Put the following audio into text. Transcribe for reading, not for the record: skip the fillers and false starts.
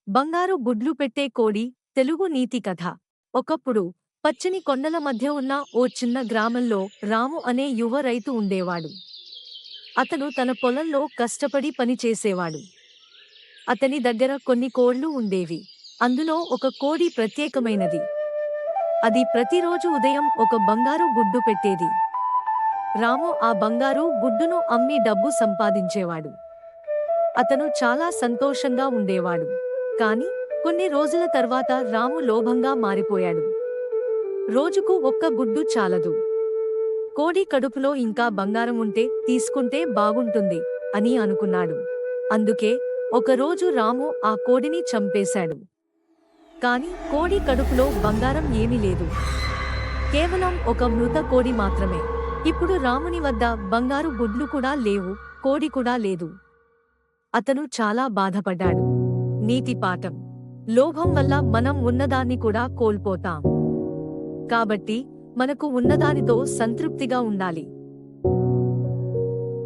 బంగారు గుడ్లు పెట్టే కోడి. తెలుగు నీతి కథ. ఒకప్పుడు పచ్చని కొండల మధ్య ఉన్న ఓ చిన్న గ్రామంలో రాము అనే యువ రైతు ఉండేవాడు. అతను తన పొలంలో కష్టపడి పని చేసేవాడు. అతని దగ్గర కొన్ని కోళ్లు ఉండేవి. అందులో ఒక కోడి ప్రత్యేకమైనది. అది ప్రతిరోజు ఉదయం ఒక బంగారు గుడ్డు పెట్టేది. రాము ఆ బంగారు గుడ్డును అమ్మి డబ్బు సంపాదించేవాడు. అతను చాలా సంతోషంగా ఉండేవాడు. కాని కొన్ని రోజుల తర్వాత రాము లోభంగా మారిపోయాడు. రోజుకు ఒక్క గుడ్డు చాలదు. కోడి కడుపులో ఇంకా బంగారం ఉంటే తీసుకుంటే బాగుంటుంది అని అనుకున్నాడు. అందుకే ఒకరోజు రాము ఆ కోడిని చంపేశాడు. కాని కోడి కడుపులో బంగారం ఏమీ లేదు. కేవలం ఒక మృత కోడి మాత్రమే. ఇప్పుడు రాముని వద్ద బంగారు గుడ్లు కూడా లేవు, కోడి కూడా లేదు. అతను చాలా బాధపడ్డాడు. నీతి పాఠం: లోభం వల్ల మనం ఉన్నదాన్ని కూడా కోల్పోతాం. కాబట్టి మనకు ఉన్నదానితో సంతృప్తిగా ఉండాలి.